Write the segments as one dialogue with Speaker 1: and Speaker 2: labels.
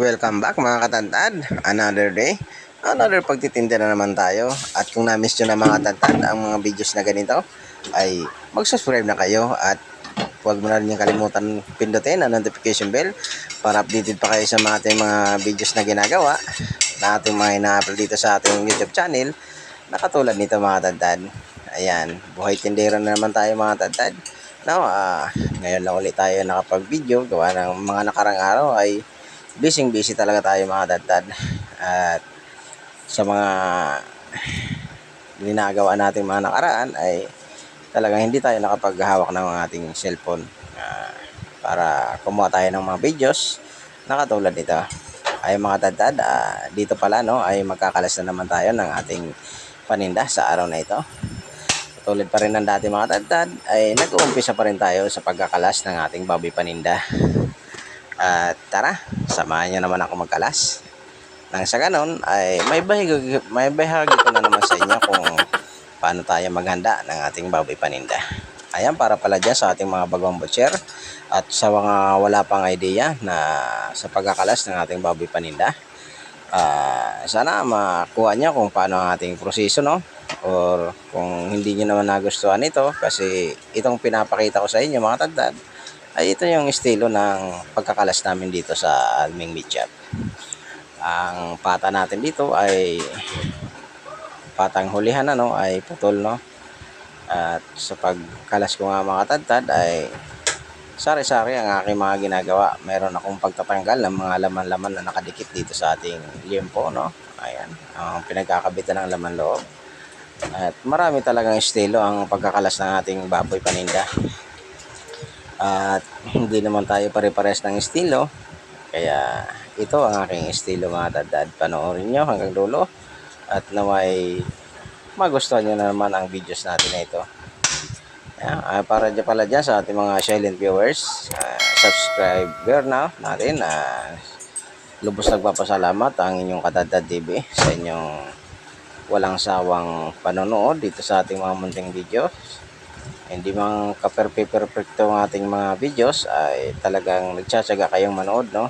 Speaker 1: Welcome back mga katantad. Another day, another pagtitinda na naman tayo. At kung na-miss nyo na mga katantad ang mga videos na ganito, ay mag-subscribe na kayo at huwag mo na rin yung kalimutan pindutin ang notification bell para updated pa kayo sa mga ating mga videos na ginagawa na ating mga ina-upload dito sa ating YouTube channel na katulad nito mga katantad. Ayan, buhay tindera na naman tayo mga katantad. Now, ngayon lang ulit tayo nakapag-video gawa ng mga nakarang araw ay busy talaga tayo mga dadad. At sa mga ginagawa natin mga nakaraan ay talagang hindi tayo nakapaghawak ng ating cellphone para kumuha tayo ng mga videos na katulad nito. Ay mga dadad, dito pala no ay magkakalas na naman tayo ng ating paninda sa araw na ito. Tulad pa rin ng dati mga dadad ay nag-uumpisa pa rin tayo sa pagkakalas ng ating baboy paninda. At tara, samahan nyo naman ako magkalas. Nang sa ganon ay may bahagi ko na naman sa inyo kung paano tayo maghanda ng ating baboy paninda. Ayan, para pala dyan sa ating mga bagong butcher at sa mga wala pang idea na sa pagkakalas ng ating baboy paninda. Sana makuha nyo kung paano ang ating proseso, no? Or kung hindi nyo naman nagustuhan ito, kasi itong pinapakita ko sa inyo mga tagdad ay ito yung estilo ng pagkakalas namin dito sa aming meat shop. Ang pata natin dito ay patang hulihan ay putol, no? At sa pagkalas ko nga mga tagdad ay sari-sari ang aking mga ginagawa. Meron akong pagtatanggal ng mga laman-laman na nakadikit dito sa ating liempo, no? Ayan, ang pinagkakabitan ng laman loob. At marami talagang estilo ang pagkakalas ng ating baboy paninda. At hindi naman tayo pare-pares ng estilo. Kaya ito ang aking estilo mga dadad. Panoorin nyo hanggang dulo. At naway magustuhan nyo na naman ang videos natin na ito. Para dyan pala dyan sa ating mga silent viewers, subscriber na natin. Lubos nagpapasalamat ang inyong Kadadad TV sa inyong walang sawang panonood dito sa ating mga munting videos. Hindi mang ka-perfecto ang ating mga videos ay talagang nagtsatsaga kayong manood, no?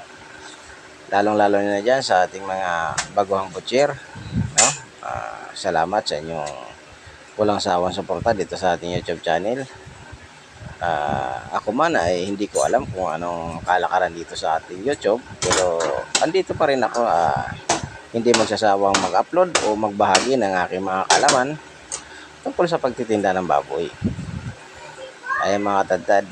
Speaker 1: Lalong-lalo na dyan sa ating mga baguhang butcher, no? Salamat sa inyong walang sawang suporta dito sa ating YouTube channel. Ako man ay hindi ko alam kung anong kalakaran dito sa ating YouTube, pero andito pa rin ako, hindi magsasawang mag-upload o magbahagi ng aking mga kalaman tungkol sa pagtitinda ng baboy. Ay mga tadtad,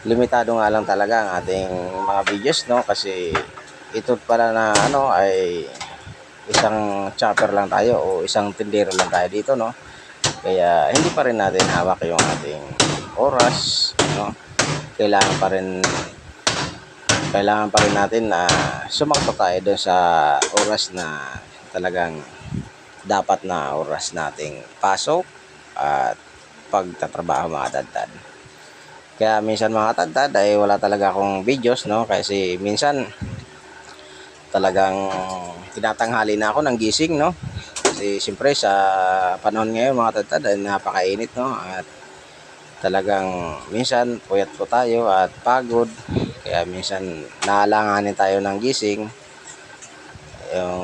Speaker 1: limitado nga lang talaga ang ating mga videos, no? Kasi ito pala na ay isang chopper lang tayo o isang tindero lang tayo dito, no? Kaya hindi pa rin natin hawak yung ating oras, no? Kailangan pa rin natin na sumakto tayo doon sa oras na talagang dapat na oras nating pasok at pagtatrabaho mga tadtad. Kaya minsan mga tadtad ay wala talaga akong videos, no? Kasi minsan talagang tinatanghali na ako ng gising, no? Kasi siyempre sa panahon ngayon mga tadtad ay napakainit, no? At talagang minsan puyat po tayo at pagod. Kaya minsan naalanganin tayo ng gising. Yung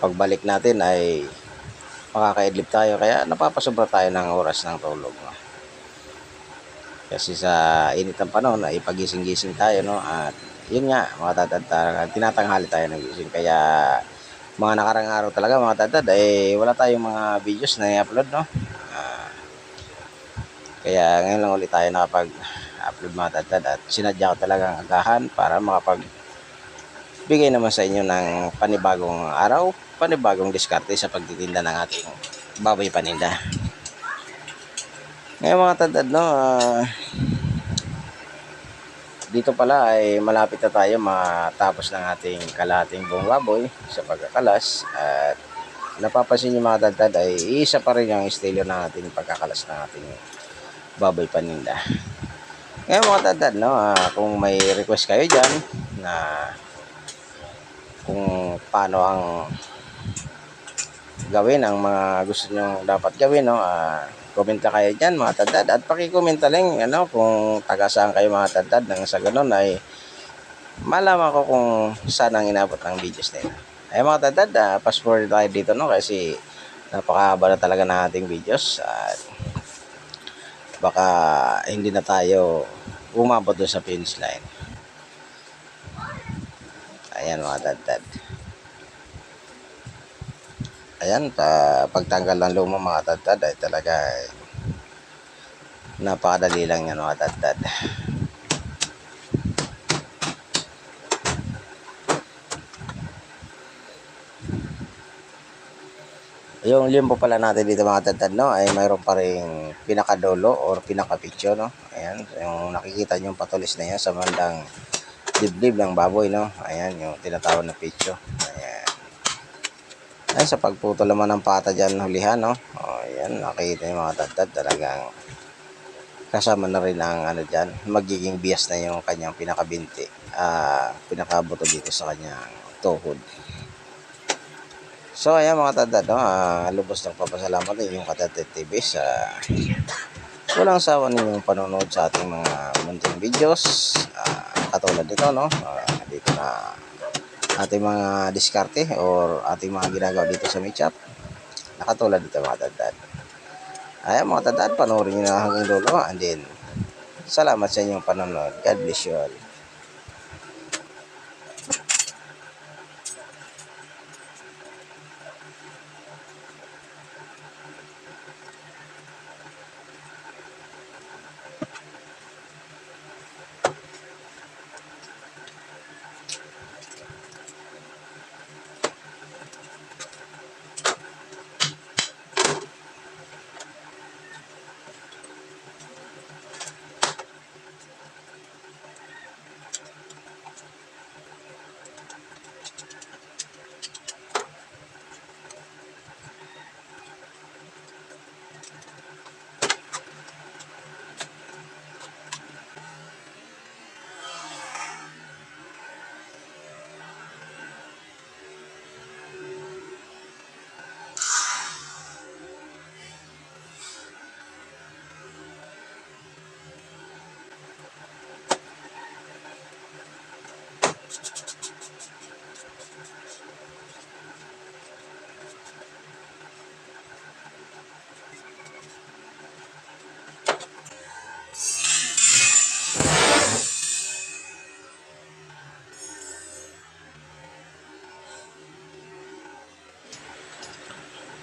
Speaker 1: pagbalik natin ay makakaidlip tayo, kaya napapasobra tayo ng oras ng tulog, no? Kasi sa init ng panahon ay pagising-gising tayo, no? At yun nga mga tatad, tinatanghali tayo ng gising. Kaya mga nakarang araw talaga mga tatad ay wala tayong mga videos na i-upload, no? Kaya ngayon lang ulit tayo nakapag-upload mga tatad, at sinadya ko talagang agahan para bigay naman sa inyo ng panibagong araw, panibagong diskarte sa pagtitinda ng ating baboy paninda. Ngayon mga tadad, no, dito pala ay malapit na tayo matapos ng ating kalahating buong baboy sa pagkakalas. At napapansin nyo mga tadad ay isa pa rin yung estilo ng ating pagkakalas ng ating baboy paninda. Ngayon mga tadad, no, kung may request kayo dyan na kung paano ang gawin ang mga gusto nyo dapat gawin, no, komenta kayo dyan mga tadad, at pakikomenta lang kung taga saan kayo mga tadad, nang sa ganun ay malaman ko kung saan ang inabot ng videos nila. Ay mga tadtad, fast forward tayo dito no kasi napakahaba na talaga ng ating videos at baka hindi na tayo umabot doon sa finish line. Ayan mga tadtad. Ayan, pagtanggal ng luma mga tadtad ay talaga napakadali lang yan mga tadtad. Yung limbo pala natin dito mga tadtad no ay mayroon pa ring pinakadulo or pinakapicture no. Ayan, yung nakikita nyo yung patulis na yan sa bandang dibdib ng baboy no. Ayan yung tinatawag na picture. Ayan. Ay sa pagputol naman ng pata dyan hulihan no. O, ayan nakikita nyo mga tadtad talagang kasama na rin ang ano dyan. Magiging bias na yung kanyang pinakabinti. Pinakabuto dito sa kanyang tuhod. So ayan mga tadtad no, lubos ng papasalamat din yung Katadtad TV sa walang sawa ninyong panonood sa ating mga munting videos katulad nito no. Dito na ating mga diskarte or ating mga ginagawa dito sa Meet Shop na katulad dito mga tadtad. Ayan mga tadtad, panoorin nyo na hanggang dulo and then salamat sa inyong panonood. God bless you all.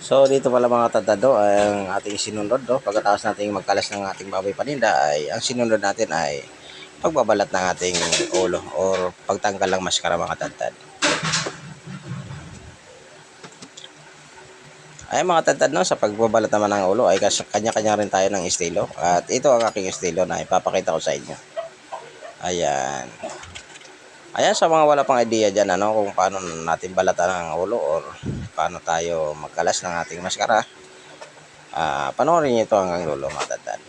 Speaker 1: So dito pala mga tadtado ang ating sinunod no. Pagkatapos nating magkalas ng ating baboy paninda ay ang sinunod natin ay pagbabalat ng ating ulo or pagtanggal ng maskara mga tadtad. Ay mga tadtad no, sa pagbabalat naman ng ulo ay kanya-kanya rin tayo ng estilo at ito ang aking estilo na ipapakita ko sa inyo. Ayan. Ayan sa mga wala pang idea dyan ano, kung paano natin balatan ang ulo or paano tayo magkalas ng ating maskara. Panoorin nyo ito hanggang dulo mga tadtad.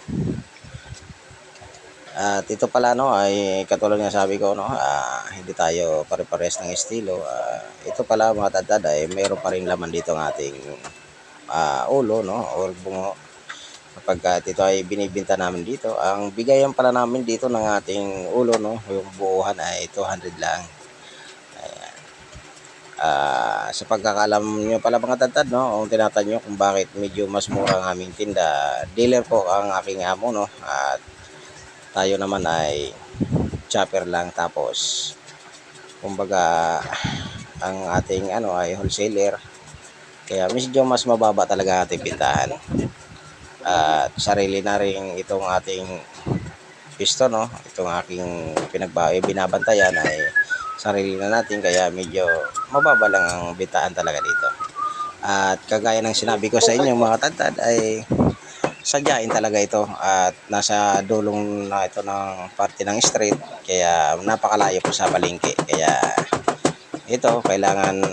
Speaker 1: At ito pala no ay katulad nga sabi ko no, hindi tayo pare-pares ng estilo. Ito pala mga tadtad ay mayroon pa ring laman dito ng ating ulo no or bungo. Kapag ito ay binibenta namin dito, ang bigayan pala namin dito ng ating ulo no, yung buuhan ay 200 lang. Ayan. Sa pagkakalam nyo pala mga tadtad no, kung tinatanong nyo kung bakit medyo mas mura ang aming tinda, dealer po ang aking amo no, at tayo naman ay chopper lang, tapos kumbaga ang ating ano ay wholesaler, kaya medyo mas mababa talaga ating bintahan. At sarili na rin itong ating pisto no, itong aking binabantayan ay sarili na natin, kaya medyo mababa lang ang bintahan talaga dito. At kagaya ng sinabi ko sa inyo mga tadtad ay sadyain talaga ito at nasa dulong na ito ng parte ng street, kaya napakalayo po sa palengke, kaya ito kailangan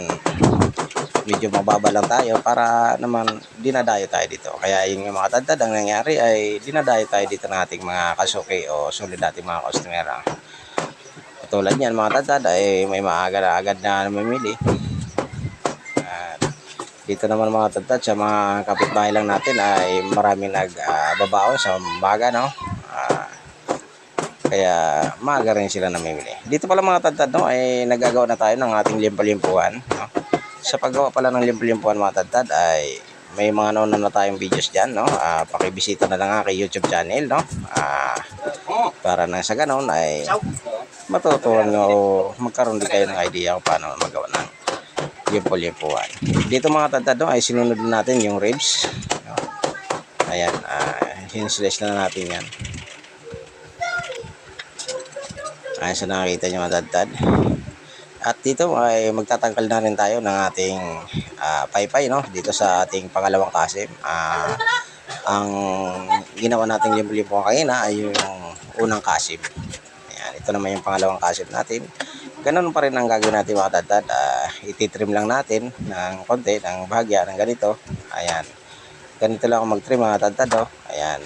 Speaker 1: medyo mababa lang tayo para naman dinadayo tayo dito. Kaya yun yung mga tadtad, ang nangyari ay dinadayo tayo dito ng ating mga kasuki o sulit nating mga customer. Tulad niyan mga tadtad ay may maaga na agad na namimili. Dito naman mga tadtad sa mga kapitbahay lang natin ay maraming nagbabaon sa baga no. Kaya maaga rin sila namimili. Dito pala mga tadtad, no, ay nagagawa na tayo ng ating limpo-limpuan, no? Sa paggawa pala ng limpo-limpuan mga tadtad ay may mga nauna na tayong videos dyan, no? Pakibisita na lang aking YouTube channel, no? Para nang sa ganon ay matutunan nyo o magkaroon din kayo ng idea kung paano magawa ng limpo-limpuan. Dito mga tadtad, no, ay sinunod natin yung ribs, no? Ayan, hinslice na natin yan. Ayan sa nakikita nyo mga tadtad. At dito ay magtatanggal na rin tayo ng ating paypay, no? Dito sa ating pangalawang kasim. Ang ginawa nating limpo-limpo kanina ay yung unang kasim. Ayan, ito naman yung pangalawang kasim natin. Ganun pa rin ang gagawin natin mga tadtad. Ititrim lang natin ng konti, ng bahagya, ng ganito. Ayan. Ganito lang ako mag-trim mga tadtad, oh. Ayan.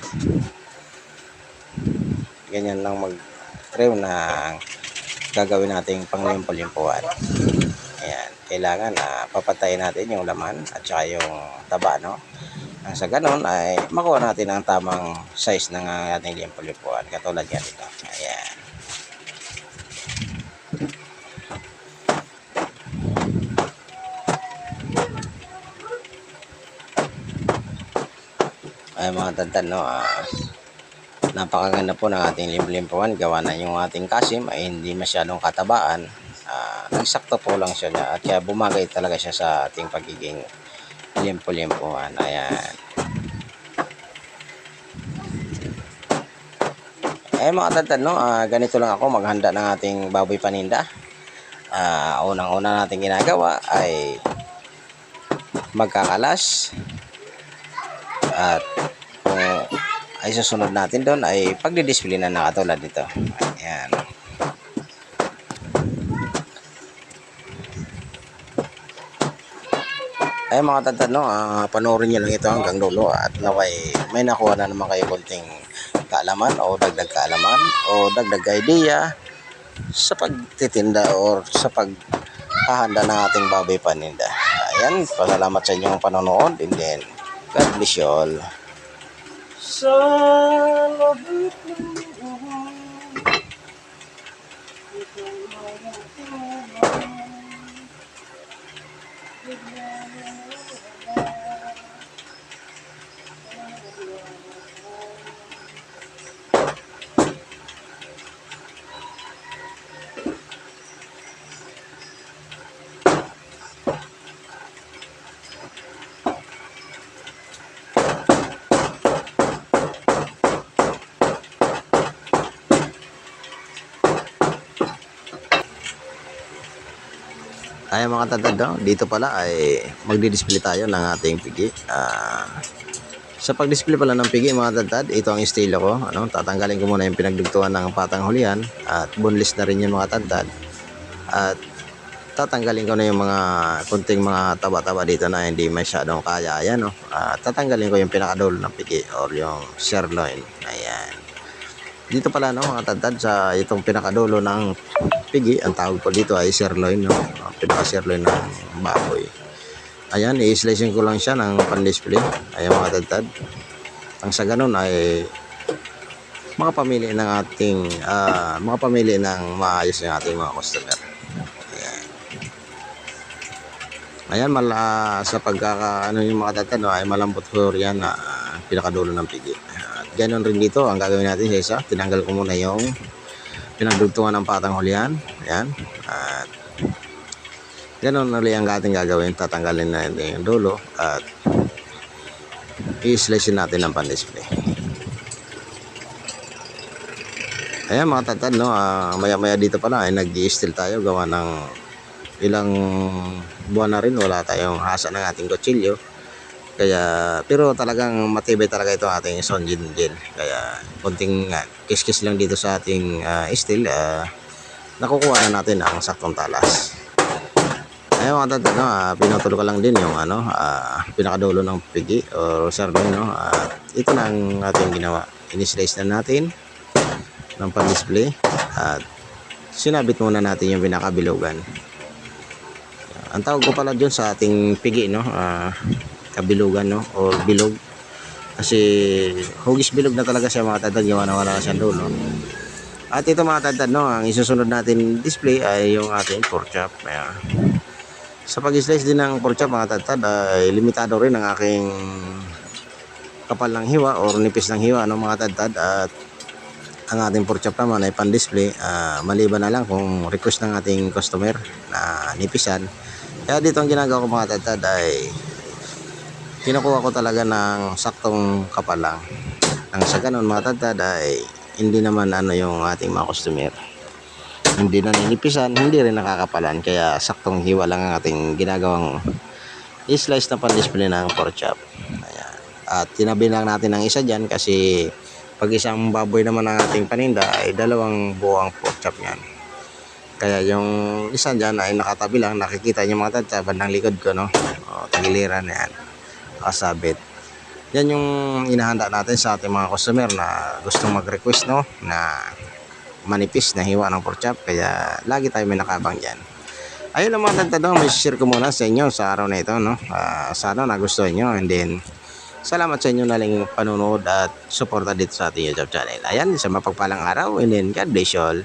Speaker 1: Ganyan lang mag-trim ng gagawin nating panglimpo-limpuan. Ayan, kailangan papatayin natin yung laman at saka yung taba, no? Nang sa ganon ay makuha natin ang tamang size ng ating limpo-limpuan katulad yan ito. Ayan. Ay mga tadtad, no, napakaganda po ng ating limpo-limpuan. Gawa na yung ating kasim ay hindi masyadong katabaan. Nagsakto po lang siya at kaya bumagay talaga siya sa ating pagiging limpo-limpuan. Ayan. Mga tadtad, no, ganito lang ako maghanda ng ating baboy paninda. Unang-una natin ginagawa ay magkakalas. At kung ay susunod natin doon ay pagdidisplay na nakatulad dito. Ayan. Mga tadtad, no, panoorin nyo lang ito hanggang dulo at naway may nakuha na naman kayo konting kaalaman o dagdag kaalaman o dagdag idea sa pagtitinda o sa paghahanda ng ating baboy paninda. Ayan, pasalamat sa inyong panonood and then God bless you all. Ay mga tadtad, no, dito pala ay magdi-display tayo ng ating pigi. Sa pag-display pala ng pigi mga tadtad, ito ang estilo ko, ano, tatanggalin ko muna yung pinagdugtungan ng patang hulihan at boneless na rin yung mga tadtad. At tatanggalin ko na yung mga kunting mga taba-taba dito na hindi masyadong kaya. Ayan, no. Tatanggalin ko yung pinakadulo ng pigi or yung sirloin. Ayan. Dito pala, no, mga tadtad, sa itong pinakadulo ng pigi, ang tawag po dito ay sirloin, no, pinaka-sirloin ng baboy. Ayan, i-slicing ko lang siya ng pan-display. Ayan mga tadtad. Ang sa ganun ay makapamili ng ating makapamili ng maayos ng ating mga customer. Ayan, sa pagkakaano yung mga tadtad, no, ay malambot po yan na pinakadulo ng pigi. At ganoon rin dito, ang gagawin natin sa isa, tinanggal ko muna yung pinagdugtungan ng patang hulihan. Ayan. At ganoon ulit ang ating gagawin, tatanggalin natin yung dulo at i-slice natin ng pan-display. Ayan mga tadtad, no, maya-maya dito pala ay nag-i-still tayo gawa ng ilang buwan na rin wala tayong hasa ng ating kutsilyo. Kaya pero talagang matibay talaga ito ating Sonjin gel. Kaya konting kiss-kiss lang dito sa ating steel, nakukuha na natin ang saktong talas. Ayun mga tadtad, no, pinutol ko lang din yung pinakadulo ng pigi o sirloin, no. Ito na ang ating ginawa. Ini-slice na natin ng pan-display at sinabit muna natin yung pinakabilugan. Ang tawag ko pala dyan sa ating pigi, no, kabilugan, no, o bilog. Kasi hugis bilog na talaga siya mga tadtad, gawa na wala na siyang dulo. At ito mga tadtad, no, ang isusunod natin display ay yung ating pork chop. Ayan. Sa pag-slice din ng pork chop mga tadtad ay limitado rin ang aking kapal ng hiwa or nipis ng hiwa no, mga tadtad. At ang ating pork chop naman ay pan-display, maliban na lang kung request ng ating customer na nipisan. Kaya dito ang ginagawa ko mga tadtad ay kinukuha ko talaga ng saktong kapal lang. Nang sa ganun mga tadtad ay hindi naman yung ating mga customer hindi na ninipisan, hindi rin nakakapalan, kaya saktong hiwa lang ang ating ginagawang i-slice na pan-display ng pork chop. Ayan. At tinabi lang natin ang isa dyan kasi pag isang baboy naman ang ating paninda ay dalawang buwang pork chop yan. Kaya yung isa dyan ay nakatabi lang, nakikita nyo mga tadtad bandang likod ko, no? O, tagiliran yan, kasabit. Yan yung inahanda natin sa ating mga customer na gustong mag-request, no, na manipis na hiwa ng pork chop, kaya lagi tayo may nakabang dyan. Ayun lang mga tadtad, may share ko muna sa inyo sa araw na ito, no. Sana nagustuhan nyo, and then salamat sa inyo naling panunood at suporta dito sa ating YouTube channel. Ayan, sa mapagpalang araw, and then God bless you all.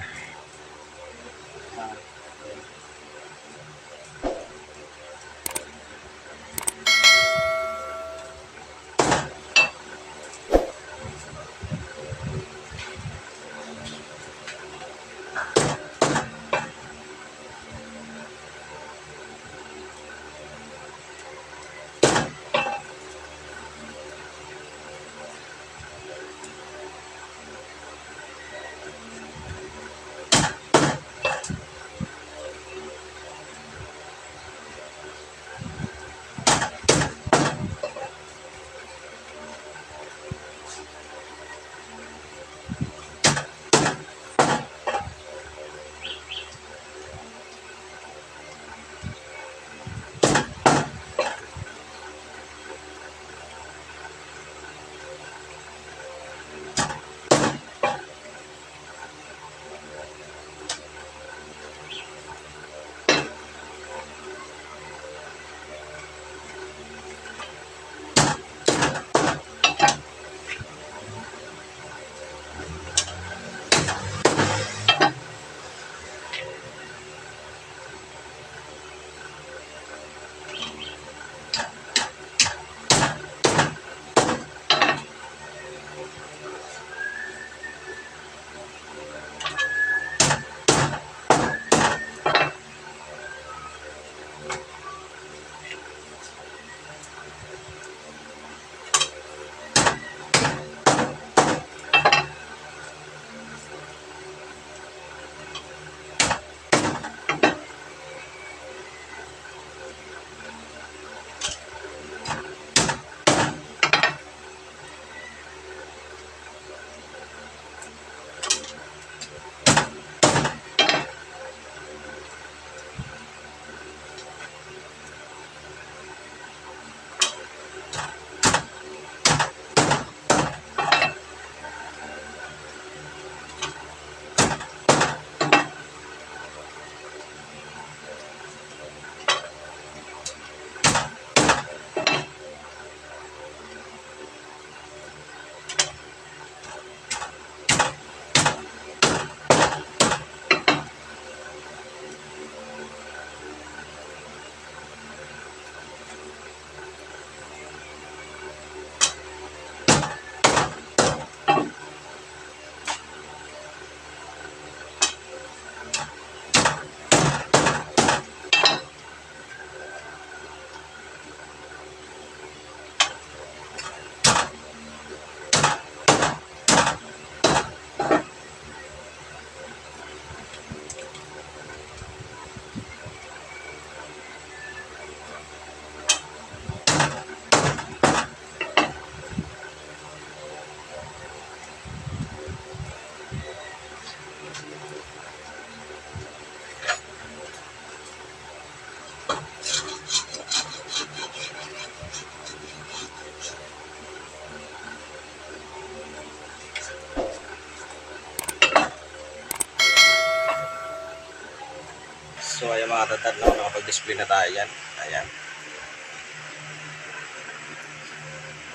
Speaker 1: So ayan mga tadtad, no, nakapag-display na tayo yan. Ayan.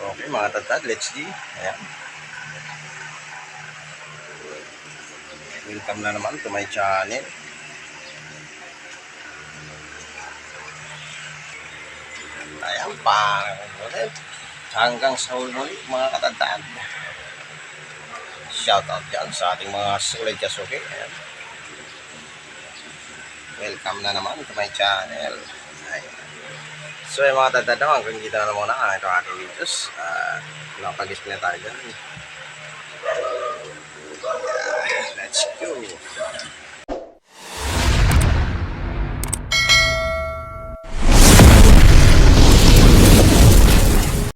Speaker 1: Okay mga tadtad, let's see. Ayan. Welcome na naman to my channel. Ayan pa. Hanggang sa muli mga katandaan. Shoutout dyan sa ating mga sulit kasuki. Ayan. Welcome na naman to my channel. Ayan. So yung mga katandaan, hanggang dito na muna ito ating videos. Napag-display tayo dyan. Let's go.